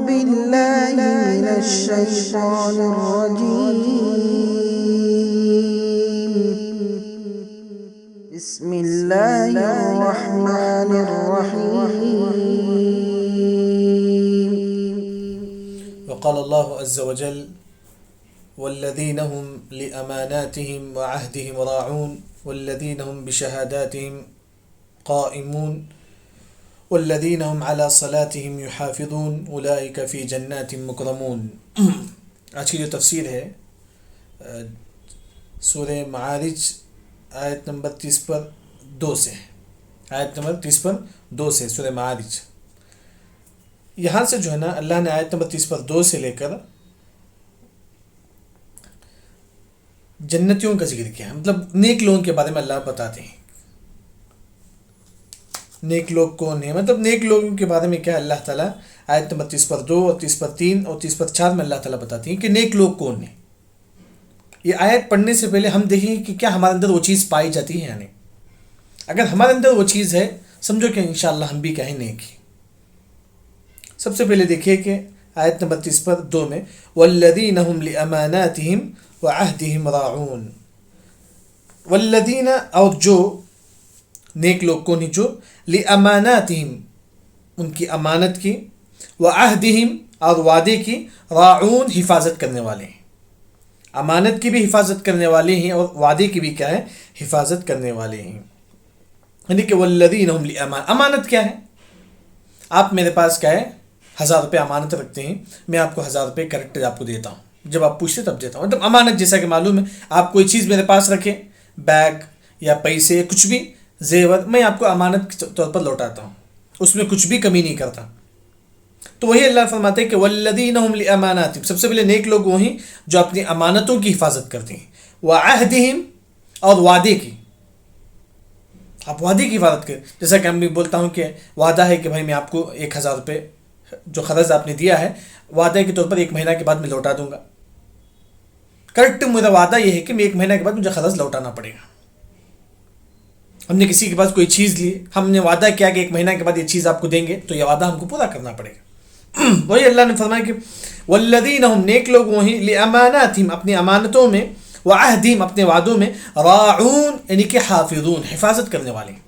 بالله من الشيطان الرجيم بسم الله الرحمن الرحيم وقال الله عز وجل والذين هم لأماناتهم وعهدهم راعون والذين هم بشهاداتهم قائمون والذين هم على صلاتهم يحافظون أولئك في جنات مكرمون. آج کی جو تفسیر ہے سورہ معارج آیت نمبر 30 پر 2 سے ہے. آیت نمبر 30 پر 2 سے سورہ معارج. یہاں سے جو ہے نا اللہ نے آیت نمبر 30 پر 2 سے لے کر جنتیوں کا ذکر کیا ہے. مطلب نیک لوگوں کے بارے میں اللہ بتاتے ہیں. نیک لوگ کون ہیں, مطلب نیک لوگوں کے بارے میں کیا اللہ تعالیٰ آیت نمبر 30 پر 2 اور 30 پر 3 اور 30 پر 4 میں اللہ تعالیٰ بتاتے ہیں کہ نیک لوگ کون ہیں. یہ آیت پڑھنے سے پہلے ہم دیکھیں کہ کیا ہمارے اندر وہ چیز پائی جاتی ہے یا نہیں. اگر ہمارے اندر وہ چیز ہے سمجھو کہ انشاءاللہ ہم بھی کہیں نیک ہیں. سب سے پہلے دیکھیے کہ آیت نمبر 30 پر 2 میں والذین هم لاماناتهم وعهدهم راعون. والذین اور جو نیک لوگ کون ہیں جو لاماناتهم ان کی امانت کی وعهدهم اور وعدے کی راعون حفاظت کرنے والے ہیں. امانت کی بھی حفاظت کرنے والے ہیں اور وعدے کی بھی کیا ہے حفاظت کرنے والے ہیں. یعنی کہ والذین هم امانت کیا ہے. آپ میرے پاس کیا ہے 1000 روپے امانت رکھتے ہیں, میں آپ کو 1000 روپے کریکٹ آپ کو دیتا ہوں, جب آپ پوچھتے تب دیتا ہوں. مطلب امانت جیسا کہ معلوم ہے آپ کوئی چیز میرے پاس رکھیں, بیگ یا پیسے کچھ بھی زیور, میں آپ کو امانت کے طور پر لوٹاتا ہوں, اس میں کچھ بھی کمی نہیں کرتا. تو وہی اللہ فرماتے ہیں کہ والذین هم لاماناتهم, سب سے پہلے نیک لوگ وہی جو اپنی امانتوں کی حفاظت کرتے ہیں, وعہدہم اور وعدے کی. آپ وعدے کی حفاظت کریں. جیسا کہ میں بولتا ہوں کہ وعدہ ہے کہ بھائی میں آپ کو 1000 روپے جو قرض آپ نے دیا ہے وعدے کے طور پر 1 مہینہ کے بعد میں لوٹا دوں گا. کریکٹ میرا وعدہ یہ ہے کہ میں 1 مہینہ کے بعد مجھے قرض لوٹانا پڑے گا. ہم نے کسی کے پاس کوئی چیز لی, ہم نے وعدہ کیا کہ 1 مہینہ کے بعد یہ چیز آپ کو دیں گے, تو یہ وعدہ ہم کو پورا کرنا پڑے گا. وہی اللہ نے فرمایا کہ والذین هم نیک لوگ وہی لاماناتہم اپنی امانتوں میں وعہدہم اپنے وعدوں میں راعون یعنی کہ حافظون حفاظت کرنے والے ہیں.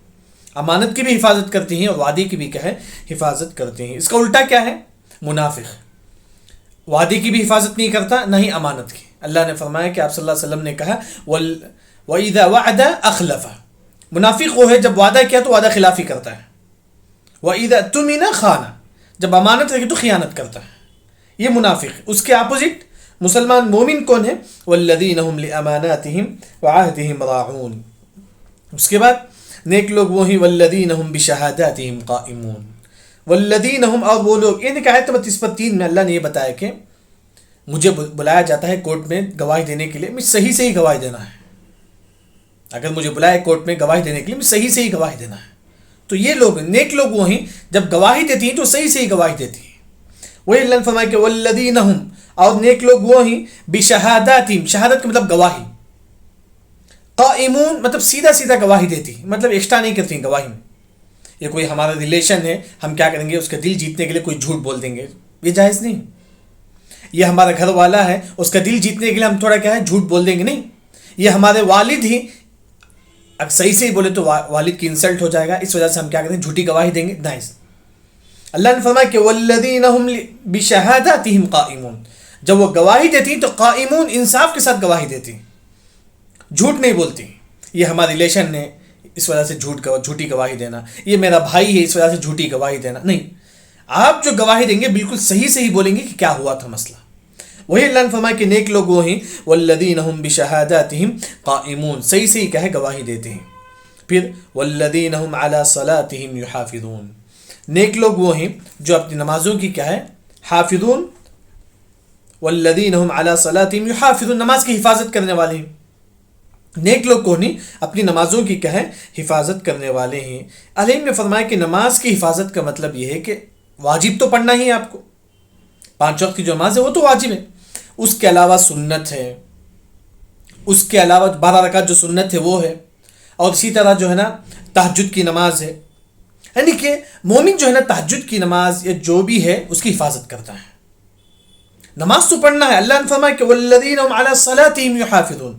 امانت کی بھی حفاظت کرتے ہیں اور وعدے کی بھی کیا ہے حفاظت کرتے ہیں. اس کا الٹا کیا ہے منافق, وعدے کی بھی حفاظت نہیں کرتا نہ ہی امانت کی. اللہ نے فرمایا کہ آپ صلی اللہ علیہ وسلم نے کہا وَإِذَا وَعَدَ أَخْلَفَ. منافق وہ ہے جب وعدہ کیا تو وعدہ خلافی کرتا ہے. وَإِذَا اؤْتُمِنَ خَانَ, جب امانت رکھی تو خیانت کرتا ہے. یہ منافق. اس کے اپوزٹ مسلمان مومن کون ہے والذین هم لاماناتهم وعهدهم راعون. اس کے بعد نیک لوگ وہی والذین هم بشہاداتهم قائمون. والذین هم اور وہ لوگ, یعنی کہ آیت نمبر 30 پر 3 میں اللہ نے یہ بتایا کہ مجھے بلایا جاتا ہے کورٹ میں گواہی دینے کے لیے, مجھے صحیح صحیح گواہی دینا ہے. اگر مجھے بلایا کورٹ میں گواہی دینے کے لیے مجھے صحیح صحیح گواہی دینا ہے. تو یہ لوگ نیک لوگ وہی جب گواہی دیتی ہیں تو صحیح صحیح گواہی دیتی ہیں. وہی اللہ نے فرمایا کہ والذین هم اور نیک لوگ وہی بشہاداتہم, شہادت کا مطلب گواہی, قائمون مطلب سیدھا سیدھا گواہی دیتی, مطلب ایکسٹرا نہیں کرتی گواہی میں. یہ کوئی ہمارا ریلیشن ہے, ہم کیا کریں گے اس کا دل جیتنے کے لیے کوئی جھوٹ بول دیں گے, یہ جائز نہیں. یہ ہمارا گھر والا ہے, اس کا دل جیتنے کے لیے ہم تھوڑا کیا ہے جھوٹ بول دیں گے, نہیں. یہ ہمارے والد ہی اگر صحیح سے ہی بولے تو والد کی انسلٹ ہو جائے گا, اس وجہ سے ہم کیا کریں جھوٹی گواہی دیں گے, نائز. اللہ نے فرمایا کہ والذین هم بشہاداتہم قائمون, جب وہ گواہی دیتی ہیں تو قائمون انصاف کے ساتھ گواہی دیتی ہیں, جھوٹ نہیں بولتی. یہ ہمارا ریلیشن ہے اس وجہ سے جھوٹی گواہی دینا, یہ میرا بھائی ہے اس وجہ سے جھوٹی گواہی دینا, نہیں. آپ جو گواہی دیں گے بالکل صحیح صحیح بولیں گے کہ کیا ہوا تھا مسئلہ. وہی اللہ نے فرمایا کہ نیک لوگ وہی والذین هم بشہاداتہم قائمون, صحیح صحیح کہے گواہی دیتے ہیں. پھر والذین هم علی صلاتہم یحافظون, نیک لوگ وہی جو اپنی نمازوں کی کیا ہے حافظون. والذین هم علی صلاتہم یحافظون, نماز کی حفاظت کرنے والے ہیں. نیک لوگ کو نہیں اپنی نمازوں کی کیا ہے حفاظت کرنے والے ہیں. علیم نے فرمایا کہ نماز کی حفاظت کا مطلب یہ ہے کہ واجب تو پڑھنا ہی ہے آپ کو, 5 وقت کی جو نماز ہے وہ تو واجب ہے, اس کے علاوہ سنت ہے, اس کے علاوہ 12 رکعت جو سنت ہے وہ ہے, اور اسی طرح جو ہے نا تہجد کی نماز ہے, یعنی کہ مومن جو ہے نا تہجد کی نماز یا جو بھی ہے اس کی حفاظت کرتا ہے. نماز تو پڑھنا ہے. اللہ نے فرمایا کہ والذین هم علی صلاتهم یحافظون.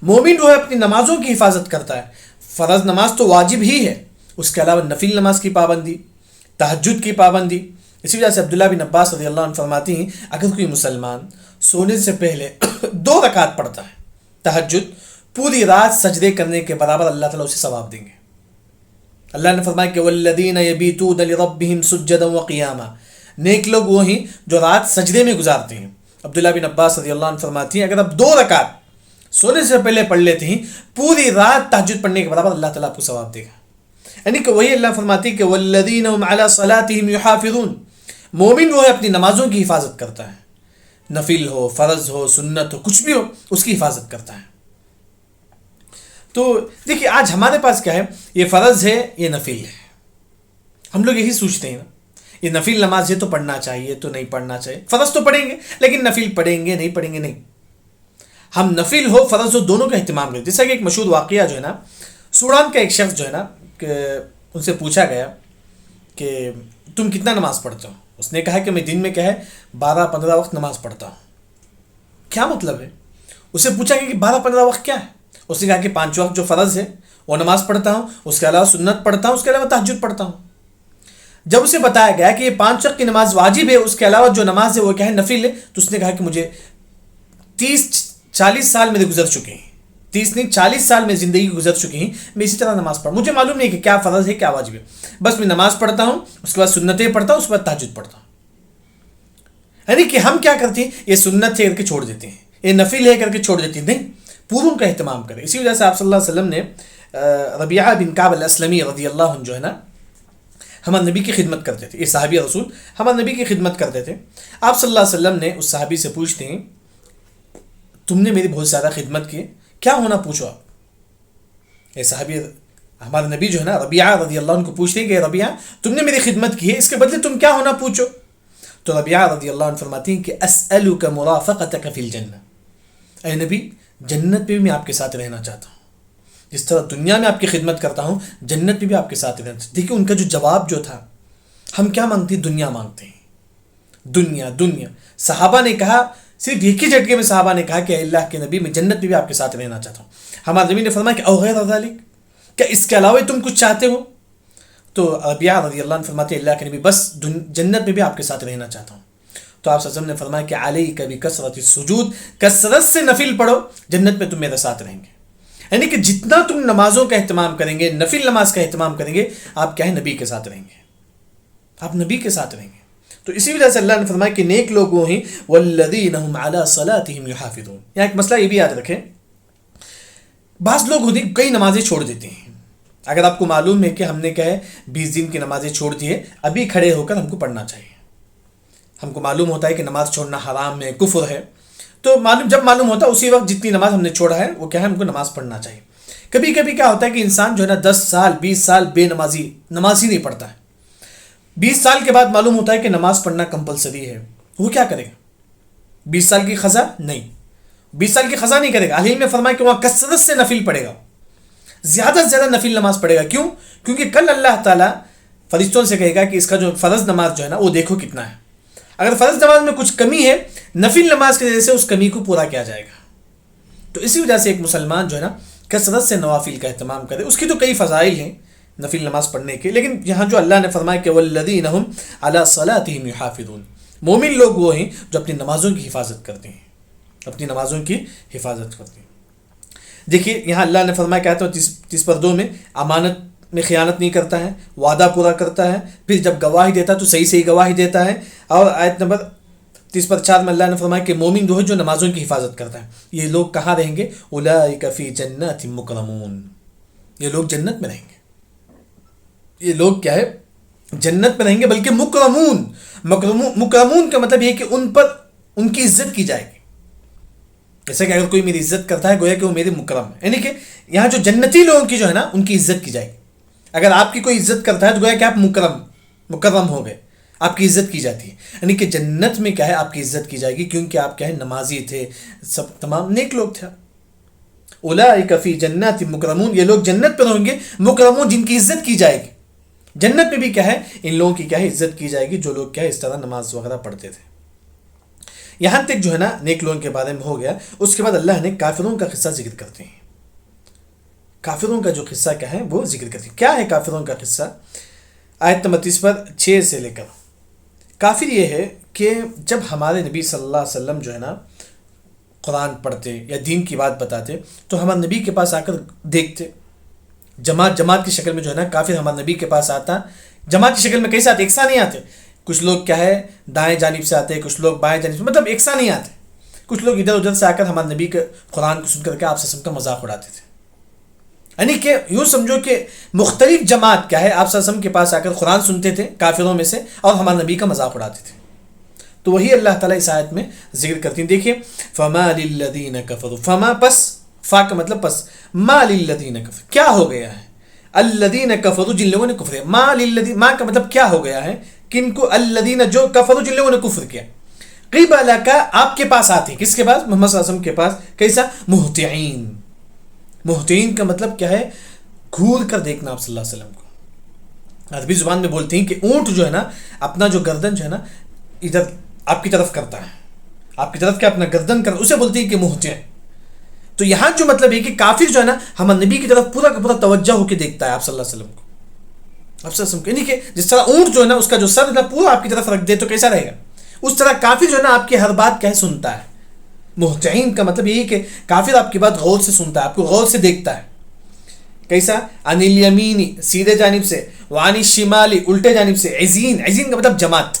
مومن جو ہے اپنی نمازوں کی حفاظت کرتا ہے. فرض نماز تو واجب ہی ہے, اس کے علاوہ نفل نماز کی پابندی, تہجد کی پابندی. اسی وجہ سے عبداللہ بن عباس رضی اللہ عنہ فرماتی ہیں اگر کوئی مسلمان سونے سے پہلے 2 رکعت پڑھتا ہے تہجد, پوری رات سجدے کرنے کے برابر اللہ تعالیٰ اسے ثواب دیں گے. اللہ نے فرمایا کہ والذین یبیتون لربہم سجدا وقیاما. نیک لوگ وہ ہیں جو رات سجدے میں گزارتے ہیں. عبداللہ بن عباس رضی اللہ عنہ فرماتی ہیں اگر آپ 2 رکعت سونے سے پہلے پڑھ لیتے ہیں پوری رات تہجد پڑھنے کے برابر اللہ تعالیٰ آپ کو ثواب دے گا. یعنی کہ وہی اللہ فرماتی ہے کہ والذین هم علی صلاتهم یحافظون. مومن وہ ہے اپنی نمازوں کی حفاظت کرتا ہے, نفل ہو, فرض ہو, سنت ہو, کچھ بھی ہو اس کی حفاظت کرتا ہے. تو دیکھیے آج ہمارے پاس کیا ہے, یہ فرض ہے یہ نفل ہے. ہم لوگ یہی سوچتے ہیں نا, یہ نفل نماز ہے تو پڑھنا چاہیے تو نہیں پڑھنا چاہیے. فرض تو پڑھیں گے لیکن نفل پڑھیں گے نہیں پڑھیں گے, نہیں. ہم نفل ہو فرض ہو دونوں کا اہتمام کریں. جیسا کہ ایک مشہور واقعہ جو ہے نا, سوڈان کا ایک شخص جو ہے نا, کہ ان سے پوچھا گیا کہ تم کتنا نماز پڑھتے ہو. اس نے کہا کہ میں دن میں کیا ہے 12-15 وقت نماز پڑھتا ہوں. کیا مطلب ہے؟ اسے پوچھا کہ 12-15 وقت کیا ہے. اس نے کہا کہ 5 وقت جو فرض ہے وہ نماز پڑھتا ہوں, اس کے علاوہ سنت پڑھتا ہوں, اس کے علاوہ تہجد پڑھتا ہوں. جب اسے بتایا گیا کہ یہ 5 وقت کی نماز واجب ہے, اس کے علاوہ جو نماز ہے وہ کیا ہے نفل ہے, تو اس نے کہا کہ مجھے 30-40 سال میرے گزر چکے ہیں, 30 نہیں 40 سال میں زندگی گزر چکی ہیں, میں اسی طرح نماز پڑھوں. مجھے معلوم نہیں کہ کیا فرض ہے کیا واجب ہے, بس میں نماز پڑھتا ہوں, اس کے بعد سنتیں پڑھتا ہوں, اس کے بعد تہجد پڑھتا ہوں. یعنی کہ ہم کیا کرتے ہیں, یہ سنت ہے کر کے چھوڑ دیتے ہیں, یہ نفل ہے کر کے چھوڑ دیتے ہیں. نہیں, پوروں کا اہتمام کریں. اسی وجہ سے آپ صلی اللہ علیہ وسلم نے ربیعہ بن کعب الاسلمی رضی اللہ عنہ جو ہے نا ہمارے نبی کی خدمت کرتے تھے. یہ صحابی رسول ہمارے نبی کی خدمت کرتے تھے. آپ صلی اللہ علیہ وسلم نے اس صحابی سے پوچھتے ہیں تم نے میری بہت زیادہ خدمت کی, کیا ہونا پوچھو آپ. یہ صحابی ہمارے نبی جو ہے نا ربیعہ رضی اللہ عنہ کو پوچھتے ہیں کہ ربیعہ تم نے میری خدمت کی ہے, اس کے بدلے تم کیا ہونا پوچھو. تو ربیعہ رضی اللہ عنہ فرماتی ہیں کہ اسألک مرافقتک فی الجنہ. اے نبی جنت میں بھی میں آپ کے ساتھ رہنا چاہتا ہوں, جس طرح دنیا میں آپ کی خدمت کرتا ہوں جنت میں بھی آپ کے ساتھ رہنا چاہتا ہوں. دیکھیں ان کا جو جواب جو تھا, ہم کیا مانگتے ہیں, دنیا مانگتے ہیں, دنیا دنیا. صحابہ نے کہا, صرف ایک ہی جھٹکے میں صحابہ نے کہا کہ اللہ کے نبی میں جنت میں بھی آپ کے ساتھ رہنا چاہتا ہوں. ہمارے نبی نے فرمایا کہ او غیر ذالک, کیا اس کے علاوہ تم کچھ چاہتے ہو. تو ربیعہ رضی اللہ عنہ فرماتے ہیں اللہ کے نبی بس جنت میں بھی آپ کے ساتھ رہنا چاہتا ہوں. تو آپ صلی اللہ علیہ وسلم نے فرمایا کہ علیک بکثرۃ السجود, کثرت سے نفل پڑھو, جنت میں تم میرے ساتھ رہیں گے. یعنی کہ جتنا تم نمازوں کا اہتمام کریں گے, نفل نماز کا اہتمام کریں گے, آپ کیا ہے نبی کے ساتھ رہیں گے, آپ نبی کے ساتھ رہیں گے. تو اسی وجہ سے اللہ نے فرمایا کہ نیک لوگ وہ ہیں والذین هم علی صلاتهم یحافظون. یہاں ایک مسئلہ یہ بھی یاد رکھیں, بعض لوگ ہوتے ہیں کئی نمازیں چھوڑ دیتے ہیں. اگر آپ کو معلوم ہے کہ ہم نے کیا ہے 20 دن کی نمازیں چھوڑ دی ہے, ابھی کھڑے ہو کر ہم کو پڑھنا چاہیے. ہم کو معلوم ہوتا ہے کہ نماز چھوڑنا حرام ہے, کفر ہے, تو جب معلوم ہوتا ہے اسی وقت جتنی نماز ہم نے چھوڑا ہے وہ کیا ہے ہم کو نماز پڑھنا چاہیے. کبھی کبھی کیا ہوتا ہے کہ انسان جو ہے نا 10 سال 20 سال بے نمازی نماز ہی نہیں پڑھتا ہے, 20 سال کے بعد معلوم ہوتا ہے کہ نماز پڑھنا کمپلسری ہے, وہ کیا کرے گا؟ 20 سال کی قضا نہیں, 20 سال کی قضا نہیں کرے گا. علم نے فرمایا کہ وہاں کثرت سے نفل پڑھے گا, زیادہ سے زیادہ نفل نماز پڑھے گا. کیوں؟ کیونکہ کل اللہ تعالیٰ فرشتوں سے کہے گا کہ اس کا جو فرض نماز جو ہے نا وہ دیکھو کتنا ہے. اگر فرض نماز میں کچھ کمی ہے, نفل نماز کی وجہ سے اس کمی کو پورا کیا جائے گا. تو اسی وجہ سے ایک مسلمان جو ہے نا کثرت سے نوافل کا اہتمام کرے. اس کی تو کئی فضائل ہیں نفل نماز پڑھنے کے, لیکن یہاں جو اللہ نے فرمایا کہ والذین هم علی صلاتهم یحافظون, مومن لوگ وہ ہیں جو اپنی نمازوں کی حفاظت کرتے ہیں, اپنی نمازوں کی حفاظت کرتے ہیں. دیکھیے یہاں اللہ نے فرمایا کہتا ہے 30/2 میں امانت میں خیانت نہیں کرتا ہے, وعدہ پورا کرتا ہے, پھر جب گواہی دیتا ہے تو صحیح گواہی دیتا ہے. اور آیت نمبر 30/4 میں اللہ نے فرمایا کہ مومن جو ہے جو نمازوں کی حفاظت کرتا ہے, یہ لوگ کہاں رہیں گے؟ اولئک فی جنات مکرمون, یہ لوگ جنت میں رہیں گے. یہ لوگ کیا ہے جنت میں رہیں گے, بلکہ مکرمون. مکرمون کا مطلب یہ ہے کہ ان پر ان کی عزت کی جائے گی. جیسا کہ اگر کوئی میری عزت کرتا ہے گویا کہ وہ میرے مکرم ہے, یعنی کہ یہاں جو جنتی لوگوں کی جو ہے نا ان کی عزت کی جائے گی. اگر آپ کی کوئی عزت کرتا ہے تو گویا کہ آپ مکرم ہو گئے, آپ کی عزت کی جاتی ہے. یعنی کہ جنت میں کیا ہے آپ کی عزت کی جائے گی, کیونکہ آپ کیا ہے نمازی تھے, سب تمام نیک لوگ تھے. اولئک فی جنات مکرمون, یہ لوگ جنت پر ہوں گے, مکرمون جن کی عزت کی جائے گی. جنت میں بھی کیا ہے ان لوگوں کی کیا ہے عزت کی جائے گی جو لوگ کیا ہے اس طرح نماز وغیرہ پڑھتے تھے. یہاں تک جو ہے نا نیک لوگوں کے بارے میں ہو گیا. اس کے بعد اللہ نے کافروں کا قصہ ذکر کرتے ہیں. کافروں کا جو قصہ کیا ہے وہ ذکر کرتے ہیں. کیا ہے کافروں کا قصہ؟ آیت نمبر 30 پر 6 سے لے کر. کافر یہ ہے کہ جب ہمارے نبی صلی اللہ علیہ وسلم جو ہے نا قرآن پڑھتے یا دین کی بات بتاتے تو ہمارے نبی کے پاس آ کر دیکھتے. جماعت کی شکل میں جو ہے نا کافر ہمارے نبی کے پاس آتا. جماعت کی شکل میں کیسے آتے؟ ایک ساتھ نہیں آتے. کچھ لوگ کیا ہے دائیں جانب سے آتے, کچھ لوگ بائیں جانب سے, مطلب ایک ساتھ نہیں آتے. کچھ لوگ ادھر ادھر سے آ کر ہمارے نبی کے قرآن کو سن کر کے آپ سے کا مذاق اڑاتے تھے. یعنی کہ یوں سمجھو کہ مختلف جماعت کیا ہے آپ صلی اللہ علیہ وسلم کے پاس آ کر قرآن سنتے تھے کافروں میں سے اور ہمارے نبی کا مذاق اڑاتے تھے. تو وہی اللہ تعالیٰ اس آیت میں ذکر کرتی ہیں. دیکھیے فما للذین کفروا, فما پس, فا کا مطلب پس, ما للذین کفروا کیا ہو گیا ہے, الذین کفروا جن لوگوں نے کفر, ما للذین, ما کا مطلب کیا ہو گیا ہے, کن کو, الذین جو کفروا جن لوگوں نے کفر کیا, قبلک آپ کے پاس آتے, کس کے پاس, محمد صلی اللہ علیہ وسلم کے پاس, کیسا, مہطعین. مہطعین کا مطلب کیا ہے, گھور کر دیکھنا آپ صلی اللہ علیہ وسلم کو. عربی زبان میں بولتے ہیں کہ اونٹ جو ہے نا اپنا جو گردن جو ہے نا ادھر آپ کی طرف کرتا ہے, آپ کی طرف کیا اپنا گردن کر, اسے بولتے ہیں کہ مہطع. تو یہاں جو مطلب ہے کہ کافر جو ہے نا ہمارے نبی کی طرف پورا کا پورا توجہ ہو کے دیکھتا ہے آپ صلی اللہ علیہ وسلم کو. آپ صلی اللہ علیہ وسلم کو یعنی کہ جس طرح اونٹ جو ہے نا اس کا جو سر پورا آپ کی طرف رکھ دے تو کیسا رہے گا, اس طرح کافر جو ہے نا آپ کی ہر بات کیا ہے سنتا ہے. مہطعین کا مطلب یہی کہ کافر آپ کی بات غور سے سنتا ہے, آپ کو غور سے دیکھتا ہے. کیسا, عن الیمینی سیدھے جانب سے, وعن الشمالی الٹے جانب سے, عزین, عزین کا مطلب جماعت,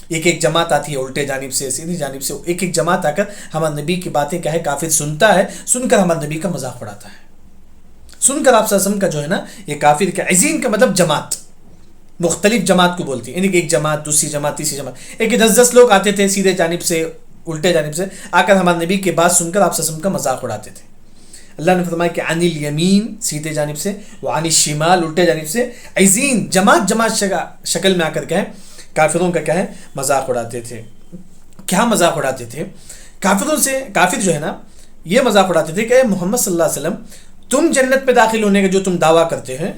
ایک ایک جماعت آتی ہے الٹے جانب سے سیدھی جانب سے, ایک ایک جماعت آ کر ہمارے نبی کی باتیں کیا ہے کافر سنتا ہے, سن کر ہمارے نبی کا مذاق اڑاتا ہے. سن کر آپ صلی اللہ علیہ وسلم کا جو ہے نا یہ کافر کا, عزین کا مطلب جماعت, مختلف جماعت کو بولتی ہے, یعنی کہ ایک جماعت, دوسری جماعت, تیسری جماعت, ایک 10 لوگ آتے تھے سیدھے جانب سے الٹے جانب سے آ کر ہمارے نبی کی بات سن کر آپ صلی اللہ علیہ وسلم کا مذاق اڑاتے تھے. اللہ نے فرمایا کہ عن الیمین سیدھے جانب سے, وعن الشمال الٹے جانب سے, عزین جماعت جماعت شکل میں آ کر کیا ہے کافروں کا کیا ہے مذاق اڑاتے تھے. کیا مذاق اڑاتے تھے کافروں سے؟ کافر جو ہے نا یہ مذاق اڑاتے تھے کہ اے محمد صلی اللہ علیہ وسلم تم جنت پہ داخل ہونے کا جو تم دعویٰ کرتے ہیں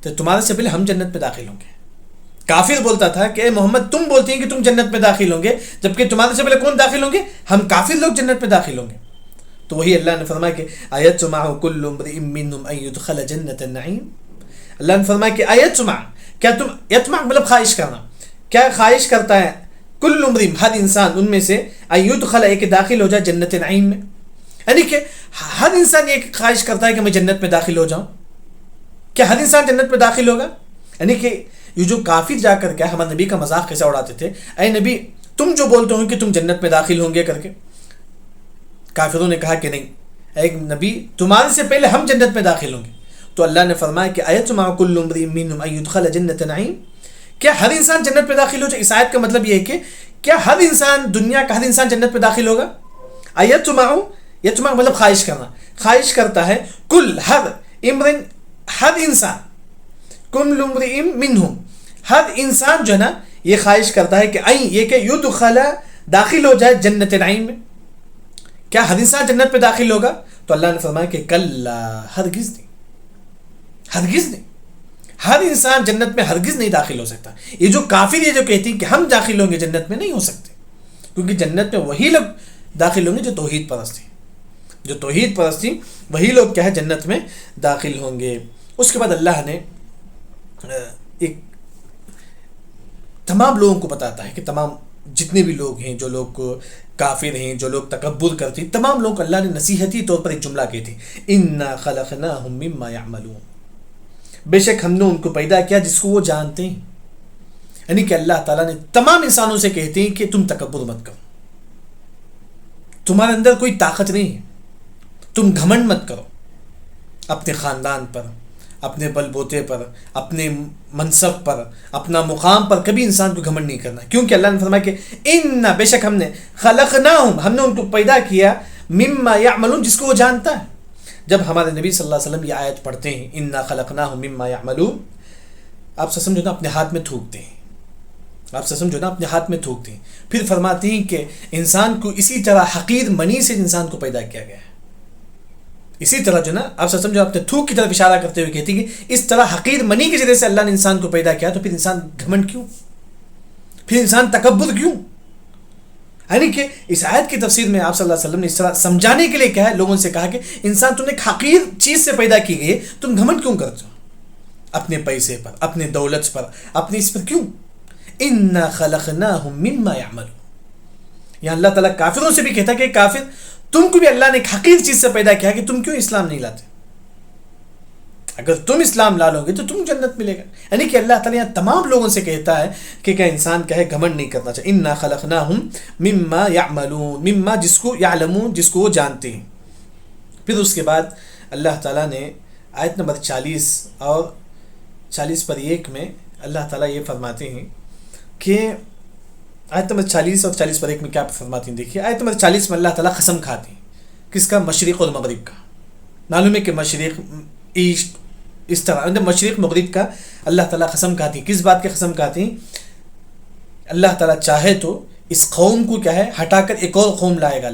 تو تمہارے سے پہلے ہم جنت پہ داخل ہوں گے. کافر بولتا تھا کہ اے محمد تم بولتے ہیں کہ تم جنت پہ داخل ہوں گے, جبکہ تمہارے سے پہلے کون داخل ہوں گے, ہم کافر لوگ جنت پہ داخل ہوں گے. تو وہی اللہ نے فرمایا کہ ایطمع کل امرئ منهم ان يدخل جنت النعیم. اللہ نے فرمایا کہ ایطمع, کیا تم, یطمع مطلب خواہش کرنا, کیا خواہش کرتا ہے کل امرئ ہر انسان ان میں سے, ان يدخل ایک داخل ہو جائے جنت نعیم میں, یعنی کہ ہر انسان یہ خواہش کرتا ہے کہ میں جنت میں داخل ہو جاؤں. کیا ہر انسان جنت میں داخل ہوگا؟ یعنی کہ یہ جو کافر جا کر کیا ہمارے نبی کا مذاق کیسے اڑاتے تھے, اے نبی تم جو بولتے ہو کہ تم جنت میں داخل ہوں گے کر کے. کافروں نے کہا کہ نہیں اے نبی تمہارے سے پہلے ہم جنت میں داخل ہوں گے. تو اللہ نے فرمایا کہ ایطمع کل امرئ منهم ان يدخل جنت نعیم, کیا ہر انسان جنت میں داخل ہو جائے؟ اس آیت کا مطلب یہ ہے کہ کیا ہر انسان, دنیا کا ہر انسان جنت میں داخل ہوگا؟ ایطمع, یطمع مطلب خواہش کرنا, خواہش کرتا ہے کل ہر امرئ ہر انسان, کل امرئ منهم ہر انسان جو ہے نا یہ خواہش کرتا ہے کہ یہ کہ یدخل داخل ہو جائے جنت نعیم میں. کیا ہر انسان جنت پہ داخل ہوگا؟ تو اللہ نے فرمایا کہ کلا, ہرگز نہیں, ہرگز نہیں, ہر انسان جنت میں ہرگز نہیں داخل ہو سکتا. یہ جو کافر یہ جو کہتی ہیں کہ ہم داخل ہوں گے جنت میں, نہیں ہو سکتے, کیونکہ جنت میں وہی لوگ داخل ہوں گے جو توحید پرست ہیں, جو توحید پرست ہیں وہی لوگ کیا ہے جنت میں داخل ہوں گے. اس کے بعد اللہ نے ایک تمام لوگوں کو بتاتا ہے کہ تمام جتنے بھی لوگ ہیں, جو لوگ کافر ہیں, جو لوگ تکبر کرتے ہیں, تمام لوگ اللہ نے نصیحتی طور پر ایک جملہ کہتے ہیں, انا خلقناہم مما یعملون, بے شک ہم نے ان کو پیدا کیا جس کو وہ جانتے ہیں. یعنی کہ اللہ تعالیٰ نے تمام انسانوں سے کہتے ہیں کہ تم تکبر مت کرو, تمہارے اندر کوئی طاقت نہیں ہے, تم گھمنڈ مت کرو اپنے خاندان پر, اپنے بل بوتے پر, اپنے منصب پر, اپنا مقام پر, کبھی انسان کو گھمنڈ نہیں کرنا. کیونکہ اللہ نے فرمایا کہ ان بے شک ہم نے خلقناہم ہم نے ان کو پیدا کیا مما یعملون جس کو وہ جانتا ہے. جب ہمارے نبی صلی اللہ علیہ وسلم یہ آیت پڑھتے ہیں انا خلقناہم مما یعملون, آپ سے سمجھو نا اپنے ہاتھ میں تھوکتے ہیں, آپ سے سمجھو نا اپنے ہاتھ میں تھوکتے ہیں, پھر فرماتے ہیں کہ انسان کو اسی طرح حقیر منی سے انسان کو پیدا کیا گیا ہے. اسی طرح جو نا آپ سمجھو اپنے تھوک کی طرف اشارہ کرتے ہوئے کہتی کہ اس طرح حقیر منی کے ذریعے سے اللہ نے انسان کو پیدا کیا، تو پھر انسان گھمنڈ کیوں، پھر انسان تکبر کیوں؟ یعنی کہ اس آیت کی تفسیر میں آپ صلی اللہ علیہ وسلم نے اس طرح سمجھانے کے لیے کیا ہے، لوگوں سے کہا کہ انسان تم نے ایک حقیر چیز سے پیدا کی گئی ہے، تم گھمنڈ کیوں کرتے ہو اپنے پیسے پر، اپنے دولت پر، اپنے اس پر کیوں؟ انا خلقناہم مما یعملون. یہاں اللہ تعالیٰ کافروں سے بھی کہتا کہ کافر تم کو بھی اللہ نے ایک حقیر چیز سے پیدا کیا کہ تم کیوں اسلام نہیں لاتے؟ اگر تم اسلام لا لو گے تو تم جنت ملے گا. یعنی کہ اللہ تعالیٰ یہاں تمام لوگوں سے کہتا ہے کہ کیا انسان کہے گھمنڈ نہیں کرنا چاہیے. انا خلقناہم مما یعملون، مما جس کو یعلمون جس کو وہ جانتے ہیں. پھر اس کے بعد اللہ تعالیٰ نے آیت نمبر 40 اور 40/1 میں اللہ تعالیٰ یہ فرماتے ہیں کہ آیت نمبر 40 اور 40/1 میں کیا فرماتے ہیں. دیکھیے آیت نمبر 40 میں اللہ تعالیٰ قسم کھاتے ہیں کس کا؟ مشرق اور مغرب کا. معلوم ہے کہ مشرق ایسٹ اس طرح مشرق مغرب کا اللہ تعالیٰ قسم کھاتی ہیں. کس بات کی قسم کھاتی ہیں؟ اللہ تعالیٰ چاہے تو اس قوم کو کیا ہے ہٹا کر ایک اور قوم لائے گا.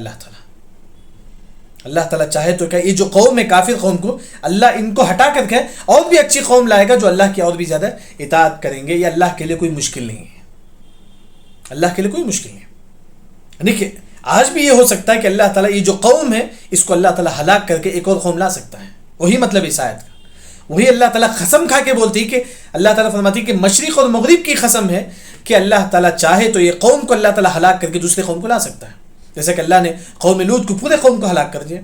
اللہ تعالیٰ چاہے تو کیا یہ جو قوم ہے کافر قوم کو اللہ ان کو ہٹا کر کے اور بھی اچھی قوم لائے گا جو اللہ کی اور بھی زیادہ اطاعت کریں گے. یہ اللہ کے لیے کوئی مشکل نہیں ہے، اللہ کے لیے کوئی مشکل نہیں ہے. دیکھیے آج بھی یہ ہو سکتا ہے کہ اللہ تعالیٰ یہ جو قوم ہے اس کو اللہ تعالیٰ ہلاک کر کے ایک اور قوم لا سکتا ہے. وہی مطلب اس آیت کا. وہی اللہ تعالیٰ قسم کھا کے بولتی کہ اللہ تعالیٰ فرماتی کہ مشرق اور مغرب کی قسم ہے کہ اللہ تعالیٰ چاہے تو یہ قوم کو اللہ تعالیٰ ہلاک کر کے دوسرے قوم کو لا سکتا ہے. جیسے کہ اللہ نے قوم لوط کو پورے قوم کو ہلاک کر دیا،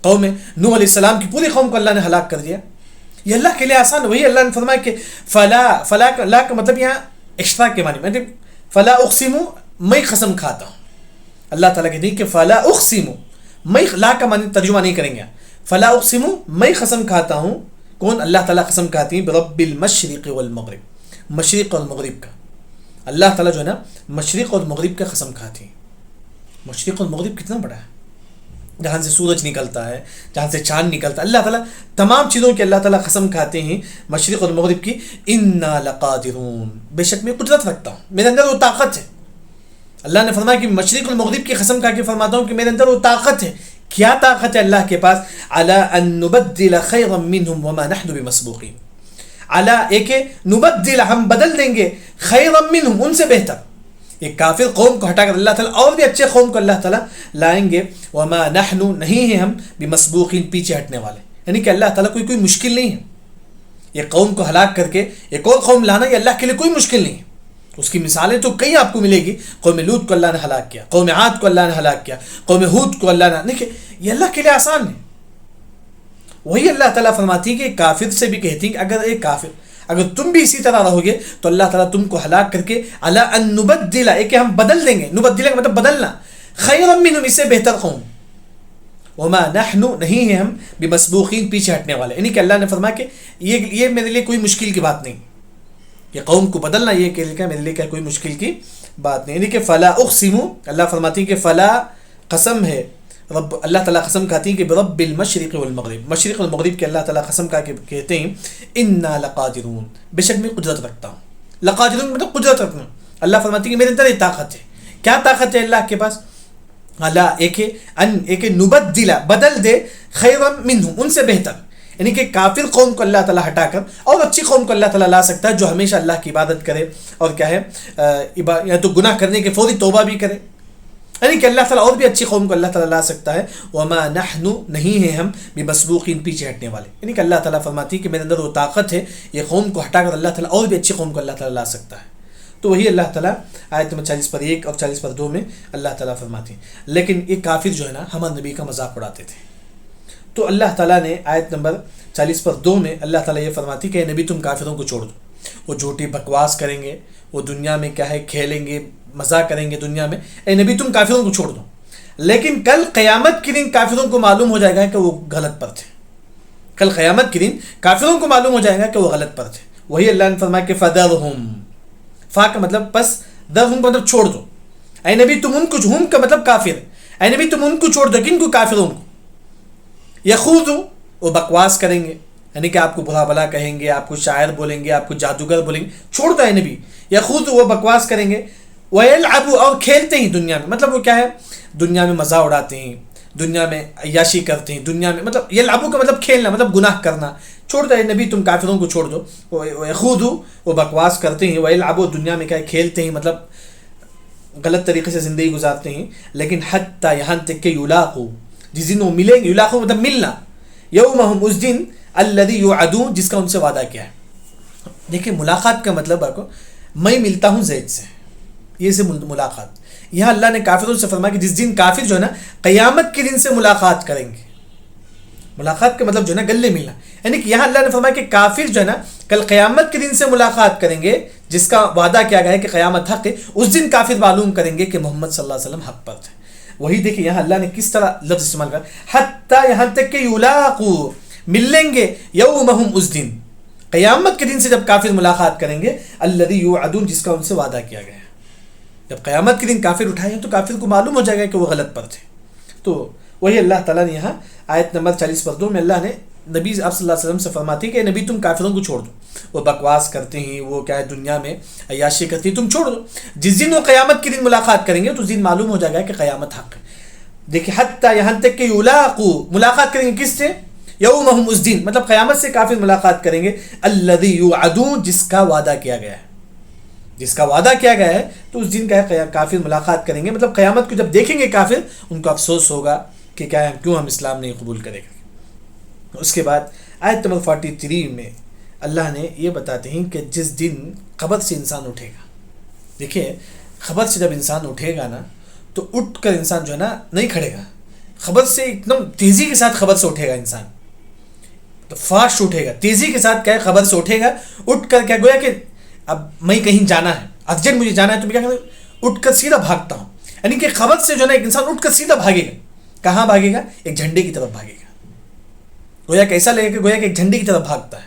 قوم نوح علیہ السلام کی پوری قوم کو اللہ نے ہلاک کر دیا. یہ اللہ کے لیے آسان. وہی اللہ نے فرمایا کہ فلا کا مطلب یہاں ایکسٹرا کے معنی میں فلا اقسم میں قسم کھاتا ہوں. اللہ تعالیٰ کہتے ہیں کہ فلا اقسم میں لا کا معنی ترجمہ نہیں کریں گے. فلا اقسم میں قسم کھاتا ہوں. کون؟ اللہ تعالیٰ قسم کھاتی ہیں برب المشرق والمغرب، مشرق اور مغرب کا. اللہ تعالیٰ جو ہے نا مشرق اور مغرب کا قسم کھاتی ہیں. مشرق اور مغرب کتنا بڑا ہے، جہاں سے سورج نکلتا ہے، جہاں سے چاند نکلتا ہے. اللہ تعالیٰ تمام چیزوں کی اللہ تعالیٰ قسم کھاتے ہیں مشرق اور مغرب کی. انا لقادرون، بے شک میں قدرت رکھتا ہوں، میرے اندر وہ طاقت ہے. اللہ نے فرمایا کہ مشرق اور مغرب کی قسم کھا کے فرماتا ہوں کہ میرے اندر وہ طاقت ہے. کیا طاقت ہے اللہ کے پاس؟ علی ان نبدل خیرا منہم وما نحن بمسبوقین. علی ایک نبدل ہم بدل دیں گے خیرا منہم ان سے بہتر. ایک کافر قوم کو ہٹا کر اللہ تعالیٰ اور بھی اچھے قوم کو اللہ تعالیٰ لائیں گے. وما نحن نہیں ہیں ہم بمسبوقین پیچھے ہٹنے والے. یعنی کہ اللہ تعالیٰ کوئی مشکل نہیں ہے. یہ قوم کو ہلاک کر کے ایک اور قوم لانا یہ اللہ کے لیے کوئی مشکل نہیں ہے. اس کی مثالیں تو کئی آپ کو ملے گی. قوم لوط کو اللہ نے ہلاک کیا، قوم عاد کو اللہ نے ہلاک کیا، قوم ہود کو اللہ نے. دیکھیں یہ اللہ کے لیے آسان ہے. وہی اللہ تعالیٰ فرماتی ہے کہ کافر سے بھی کہتی ہیں کہ اگر ایک کافر اگر تم بھی اسی طرح رہو گے تو اللہ تعالیٰ تم کو ہلاک کر کے علی ان نبدل ایک ہم بدل دیں گے. نبدل کا مطلب بدلنا. خیرا منہم اس سے بہتر قوم. وما نحن نہیں ہیں ہم بمسبوقین پیچھے ہٹنے والے. یعنی کہ اللہ نے فرمایا کہ یہ میرے لیے کوئی مشکل کی بات نہیں. یہ قوم کو بدلنا یہ کہ میرے لیے کیا کوئی مشکل کی بات نہیں. یعنی کہ فلا اقسم اللہ فرماتی ہے کہ فلا قسم ہے رب اللہ تعالیٰ قسم کھاتی ہیں کہ برب المشرق والمغرب، مشرق اور مغرب کے اللہ تعالیٰ قسم کھا کے کہتے ہیں انا لقادرون بے شک میں قدرت رکھتا ہوں. لقادرون مطلب قدرت رکھنا. اللہ فرماتی ہے کہ میرے اندر یہ طاقت ہے. کیا طاقت ہے اللہ کے پاس؟ اللہ ایک نبدل بدل دے خیرا منہم ان سے بہتر. یعنی کہ کافر قوم کو اللہ تعالیٰ ہٹا کر اور اچھی قوم کو اللہ تعالیٰ لا سکتا ہے جو ہمیشہ اللہ کی عبادت کرے اور کیا ہے یا تو گناہ کرنے کے فوری توبہ بھی کرے. یعنی کہ اللہ تعالیٰ اور بھی اچھی قوم کو اللہ تعالیٰ لا سکتا ہے. وما نحن نہیں ہیں ہم بمسبوقین پیچھے ہٹنے والے. یعنی کہ اللہ تعالیٰ فرماتی ہے کہ میرے اندر وہ طاقت ہے یہ قوم کو ہٹا کر اللہ تعالیٰ اور بھی اچھی قوم کو اللہ تعالیٰ لا سکتا ہے. تو وہی اللہ تعالیٰ آیت نمبر 40/1 اور 40/2 میں اللہ تعالیٰ فرماتی ہیں. لیکن یہ کافر جو ہے نا ہمارے نبی کا مذاق اڑاتے تھے. تو اللہ تعالیٰ نے آیت نمبر 40/2 میں اللہ تعالیٰ یہ فرماتی کہ نبی تم کافروں کو چھوڑ دو. وہ جھوٹی بکواس کریں گے، وہ دنیا میں کیا ہے کھیلیں گے، مزاق کریں گے دنیا میں. اے نبی تم کافروں کو چھوڑ دو. لیکن کل قیامت کے دن کافروں کو معلوم ہو جائے گا کہ وہ غلط پر تھے. کل قیامت کے دن کافروں کو معلوم ہو جائے گا کہ وہ غلط پر تھے. وہی اللہ نے فرمایا کہ فَذَرْهُمْ فا کا مطلب پس، ذرہم کا مطلب چھوڑ دو. اے نبی تم ان کو، ہم کا مطلب کافر. اے نبی تم ان کو چھوڑ دو. کن کو؟ کافروں کو. یخوضوا وہ بکواس کریں گے، یعنی کہ آپ کو برا بھلا کہیں گے، آپ کو شاعر بولیں گے، آپ کو جادوگر بولیں گے. چھوڑ دو اے نبی. یخوضوا وہ بکواس کریں گے. وَيَلْعَبُوا اور کھیلتے ہیں دنیا میں. مطلب وہ کیا ہے دنیا میں مزہ اڑاتے ہیں، دنیا میں عیاشی کرتے ہیں، دنیا میں مطلب یلعبو کا مطلب کھیلنا، مطلب گناہ کرنا. چھوڑ دو نبی، تم کافروں کو چھوڑ دو. وَيَخُوضُوا وہ بکواس کرتے ہیں، وَيَلْعَبُوا دنیا میں کیا ہے کھیلتے ہیں، مطلب غلط طریقے سے زندگی گزارتے ہیں. لیکن حتیٰ یہاں تک کہ یلاقو جس دن وہ ملیں گے، یلاقو مطلب ملنا، یومہم اس دن الذی یوعدون جس کا ان سے وعدہ کیا ہے. دیکھیں ملاقات کا مطلب آپ کو میں ملتا ہوں زید سے، یہ سے ملاقات. یہاں اللہ نے کافروں سے فرمایا کہ جس دن کافر جو ہے نا قیامت کے دن سے ملاقات کریں گے. ملاقات کا مطلب جو ہے نا گلے ملنا، یعنی کہ یہاں اللہ نے فرمایا کہ کافر جو ہے نا کل قیامت کے دن سے ملاقات کریں گے، جس کا وعدہ کیا گیا ہے کہ قیامت حق ہے. اس دن کافر معلوم کریں گے کہ محمد صلی اللہ علیہ وسلم حق پر تھے. وہی دیکھیں یہاں اللہ نے کس طرح لفظ استعمال کرا، حتیٰ یہاں تک کہ یلاقو ملیں گے، یومہم اس دن قیامت کے دن سے جب کافر ملاقات کریں گے، الذی یوعدون جس کا ان سے وعدہ کیا گیا ہے. جب قیامت کے دن کافر اٹھائے تو کافر کو معلوم ہو جائے گا کہ وہ غلط پر تھے. تو وہی اللہ تعالیٰ نے یہاں آیت نمبر 40 میں اللہ نے نبی آپ صلی اللہ علیہ وسلم سے فرماتے ہیں کہ نبی تم کافروں کو چھوڑ دو، وہ بکواس کرتے ہیں، وہ کیا ہے دنیا میں عیاشی کرتے ہیں، تم چھوڑ دو. جس دن وہ قیامت کے دن ملاقات کریں گے تو اس دن معلوم ہو جائے گا کہ قیامت حق ہے. دیکھیں حتیٰ یہاں تک کہ یلاقو ملاقات کریں گے کس سے، یومہم اس دن مطلب قیامت سے کافر ملاقات کریں گے، الذی یوعدون جس کا وعدہ کیا گیا ہے، جس کا وعدہ کیا گیا ہے. تو اس دن کا ہے کافر ملاقات کریں گے، مطلب قیامت کو جب دیکھیں گے کافر ان کو افسوس ہوگا کہ کیا ہے کیوں ہم اسلام نہیں قبول کرے گا. اس کے بعد آیت نمبر 43 میں اللہ نے یہ بتاتے ہیں کہ جس دن قبر سے انسان اٹھے گا. دیکھیے قبر سے جب انسان اٹھے گا نا تو اٹھ کر انسان جو ہے نا نہیں کھڑے گا، قبر سے ایک دم تیزی کے ساتھ قبر سے اٹھے گا انسان، تو فاسٹ اٹھے گا، تیزی کے ساتھ کیا ہے قبر سے اٹھے گا. اٹھ کر کیا گویا کہ اب میں کہیں جانا ہے، ارجنٹ مجھے جانا ہے، تو میں کیا کروں اٹھ کر سیدھا بھاگتا ہوں. یعنی کہ قبر سے جو ہے نا ایک انسان اٹھ کر سیدھا بھاگے گا. کہاں بھاگے گا؟ ایک جھنڈے کی طرف بھاگے گا. گویا کہ ایسا لگے کہ گویا کہ ایک جھنڈے کی طرف بھاگتا ہے.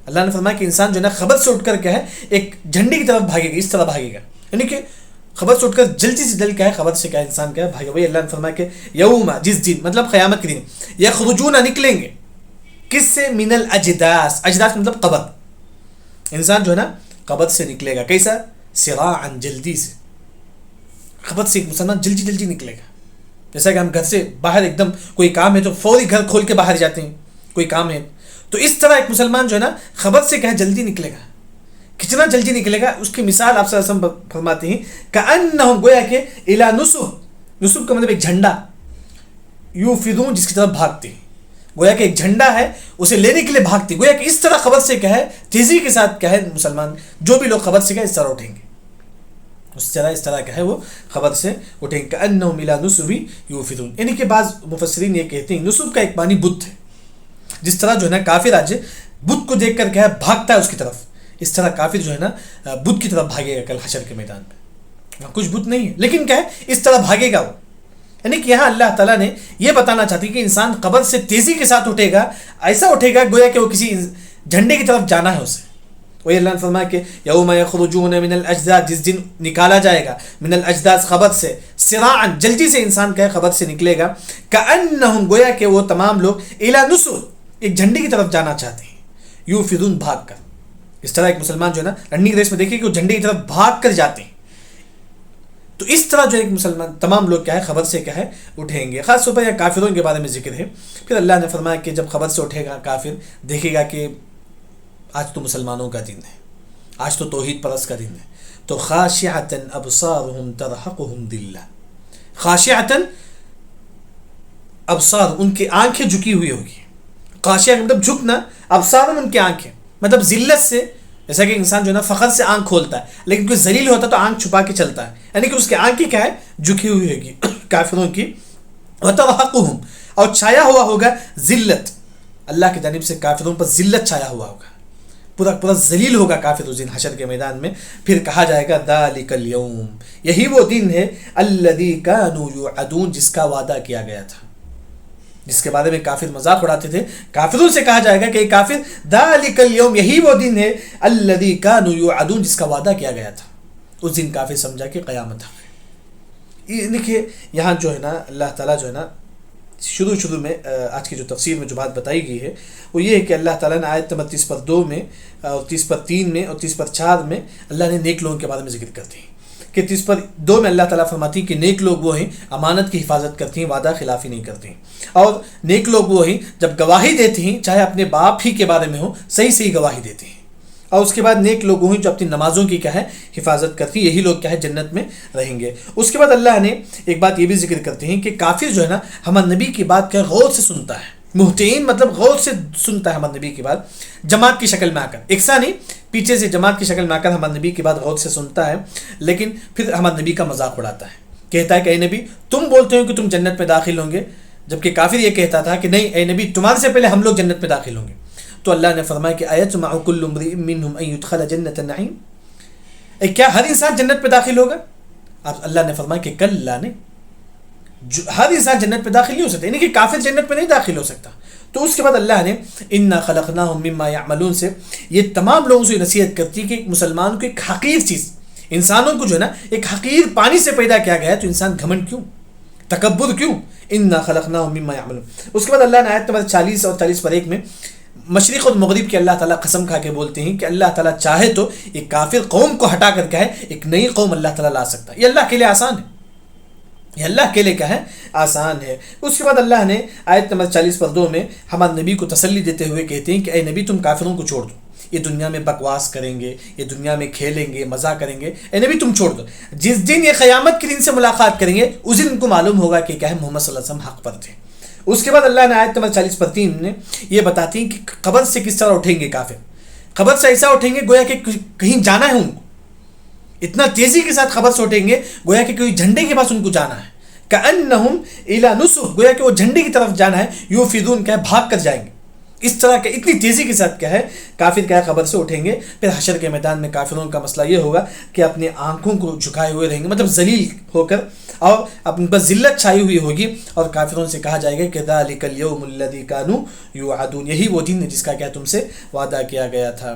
اللہ نے فرمایا کہ انسان جو ہے نا خبر سے اٹھ کر کیا ہے ایک جھنڈے کی طرف بھاگے گا، اس طرح بھاگے گا. یعنی کہ خبر سے اٹھ کر جلدی سے جلد کیا ہے خبر سے کیا ہے انسان کیا ہے بھاگے. وہی اللہ نے فرمایا کہ یوم جس دن مطلب قیامت کے دن یخرجون نکلیں گے کس سے، من الاجداث، اجداث مطلب قبر. انسان جو ہے نا قبر سے نکلے گا کیسا، سراعا جلدی سے. قبر سے ایک مسلمان جلدی جلدی نکلے گا. جیسا کہ ہم گھر سے باہر ایک دم کوئی کام ہے تو فوری گھر کھول کے باہر جاتے ہیں، کوئی کام ہے تو اس طرح ایک مسلمان جو ہے نا خبر سے کیا ہے جلدی نکلے گا. کتنا جلدی نکلے گا اس کی مثال آپ صلی اللہ علیہ وسلم فرماتے ہیں کأنہم گویا کہ الی نصب، نصب کا مطلب ایک جھنڈا، یوفدون جس کی طرف بھاگتے ہیں. گویا کہ ایک جھنڈا ہے اسے لینے کے لیے بھاگتے. گویا کہ اس طرح خبر سے کیا ہے تیزی کے ساتھ کیا ہے مسلمان جو بھی لوگ خبر سے کیا اس طرح اٹھیں گے، اس طرح کیا ہے وہ خبر سے اٹھیں گے. کأنہم الی نصب یوفدون. یعنی کہ بعض مفسرین یہ کہتے ہیں نصب کا ایک معنی بت ہے. جس طرح جو ہے نا کافر آج بت کو دیکھ کر کیا ہے بھاگتا ہے اس کی طرف، اس طرح کافر جو ہے نا بت کی طرف بھاگے گا کل حشر کے میدان میں. کچھ بت نہیں ہے لیکن کیا ہے اس طرح بھاگے گا وہ. یعنی کہ یہاں اللہ تعالیٰ نے یہ بتانا چاہتی کہ انسان قبر سے تیزی کے ساتھ اٹھے گا، ایسا اٹھے گا گویا کہ وہ کسی جھنڈے کی طرف جانا ہے اسے. وہی اللہ نے فرمایا کہ یوم یخرجون من الاجداث جس دن نکالا جائے گا من الاجداث خبر سے، سراعا جلدی سے انسان کا خبر سے نکلے گا، کأنہم گویا کہ وہ تمام لوگ الی نصب ایک جھنڈے کی طرف جانا چاہتے ہیں، یوفدون بھاگ کر. اس طرح ایک مسلمان جو ہے نا رننگ ریس میں دیکھیے کہ وہ جھنڈے کی طرف بھاگ کر جاتے ہیں. تو اس طرح جو ایک مسلمان تمام لوگ کیا ہے خبر سے کیا ہے اٹھیں گے. خاص طور پر یہ کافروں کے بارے میں ذکر ہے. پھر اللہ نے فرمایا کہ جب خبر سے اٹھے گا کافر دیکھے گا کہ آج تو مسلمانوں کا دن ہے، آج تو توحید پرست کا دن ہے. تو خاشعۃ ابصارهم ترهقهم ذلہ، خاشعۃ ابصار ان کی آنکھیں جھکی ہوئی ہوگی. خاشعہ مطلب جھکنا، ابصارهم ان کی آنکھیں مطلب ذلت سے. جیسا کہ انسان جو ہے نا فخر سے آنکھ کھولتا ہے لیکن کوئی ذلیل ہوتا ہے تو آنکھ چھپا کے چلتا ہے، یعنی کہ اس کی آنکھ کیا ہے جھکی ہوئی ہوگی کافروں کی. وترهقهم اور چھایا ہوا ہوگا ذلت، اللہ کی جانب سے کافروں پر ذلت چھایا ہوا ہوگا، پورا ذلیل ہوگا کافر اس دن حشر کے میدان میں. پھر کہا جائے گا ذالک الیوم، یہی وہ دن ہے الذی کانوا یوعدون جس کا وعدہ کیا گیا تھا، جس کے بارے میں کافر مذاق اڑاتے تھے. کافروں سے کہا جائے گا کہ کافر ذالک الیوم یہی وہ دن ہے الذی کانوا یوعدون جس کا وعدہ کیا گیا تھا. اس دن کافر سمجھا کہ قیامت ہے. دیکھیے یہاں جو ہے نا اللہ تعالیٰ جو ہے نا شروع میں آج کی جو تفسیر میں جو بات بتائی گئی ہے وہ یہ ہے کہ اللہ تعالیٰ نے آیت نمبر 30/2 میں اور 30/3 میں اور 30/4 میں اللہ نے نیک لوگوں کے بارے میں ذکر کرتے ہیں کہ جس پر دو میں اللہ تعالیٰ فرماتی ہیں کہ نیک لوگ وہ ہیں امانت کی حفاظت کرتی ہیں، وعدہ خلافی نہیں کرتی ہیں، اور نیک لوگ وہ ہیں جب گواہی دیتے ہیں چاہے اپنے باپ ہی کے بارے میں ہو صحیح صحیح گواہی دیتے ہیں، اور اس کے بعد نیک لوگ ہیں جو اپنی نمازوں کی کیا ہے حفاظت کرتی ہیں، یہی لوگ کیا ہے جنت میں رہیں گے۔ اس کے بعد اللہ نے ایک بات یہ بھی ذکر کرتے ہیں کہ کافر جو ہے نا ہمارے نبی کی بات کیا غور سے سنتا ہے، محتین مطلب غور سے سنتا ہے ہمارے نبی کی بات، جماعت کی شکل میں آ کر، ایکسا نہیں، پیچھے سے جماعت کی شکل میں آ کر ہمارے نبی کی بات غور سے سنتا ہے، لیکن پھر ہمارے نبی کا مذاق اڑاتا ہے، کہتا ہے کہ اے نبی تم بولتے ہو کہ تم جنت میں داخل ہوں گے، جبکہ کافر یہ کہتا تھا کہ نہیں اے نبی تمہارے سے پہلے ہم لوگ جنت میں داخل ہوں گے۔ تو اللہ نے فرمایا کہ ایطمع کل امرئ منہم ان يدخل جنت النعیم، کیا ہر انسان جنت میں داخل ہوگا؟ اب اللہ نے فرمایا کہ کلا نہیں، ہر انسان جنت میں داخل نہیں ہو سکتا، یعنی کہ کافر جنت میں نہیں داخل ہو سکتا۔ تو اس کے بعد اللہ نے انا خلقناہم مما یعملون سے یہ تمام لوگوں سے نصیحت کرتی ہے کہ ایک مسلمان کو ایک حقیر چیز، انسانوں کو جو ہے نا ایک حقیر پانی سے پیدا کیا گیا ہے، تو انسان گھمنڈ کیوں، تکبر کیوں؟ انا خلقناہم مما یعملون۔ اس کے بعد اللہ نے آیت نمبر 40 اور 40 میں مشرق اور مغرب کی اللہ تعالیٰ قسم کھا کے بولتے ہیں کہ اللہ تعالیٰ چاہے تو ایک کافر قوم کو ہٹا کر کہے ایک نئی قوم اللہ تعالیٰ لا سکتا ہے، یہ اللہ کے لیے آسان ہے، یہ اللہ کے لیے کیا ہے آسان ہے۔ اس کے بعد اللہ نے آیت نمبر 40 میں ہمارے نبی کو تسلی دیتے ہوئے کہتے ہیں کہ اے نبی تم کافروں کو چھوڑ دو، یہ دنیا میں بکواس کریں گے، یہ دنیا میں کھیلیں گے، مزہ کریں گے، اے نبی تم چھوڑ دو، جس دن یہ قیامت کے دن سے ملاقات کریں گے اس دن ان کو معلوم ہوگا کہ کیا ہے محمد صلی اللہ علیہ وسلم حق پر تھے۔ اس کے بعد اللہ نے آیت نمبر 40 میں یہ بتاتی ہیں کہ قبر سے کس طرح اٹھیں گے کافر، قبر سے ایسا اٹھیں گے گویا کہ کہیں جانا ہے ان کو، اتنا تیزی کے ساتھ قبر سے اٹھیں گے گویا کہ کوئی جھنڈے کے پاس ان کو جانا ہے، کأنہم الی نصب، گویا کہ وہ جھنڈے کی طرف جانا ہے، یوفدون کیا ہے بھاگ کر جائیں گے، اس طرح کے اتنی تیزی کے ساتھ کیا ہے کافر کیا ہے قبر سے اٹھیں گے۔ پھر حشر کے میدان میں کافروں کا مسئلہ یہ ہوگا کہ اپنی آنکھوں کو جھکائے ہوئے رہیں گے، مطلب ذلیل ہو کر، اور اپنے پر ذلت چھائی ہوئی ہوگی، اور کافروں سے کہا جائے گا کہ ذالک الیوم الذی کانوا یوعدون، یہی وہ دن ہے جس کا کیا تم سے وعدہ کیا گیا تھا۔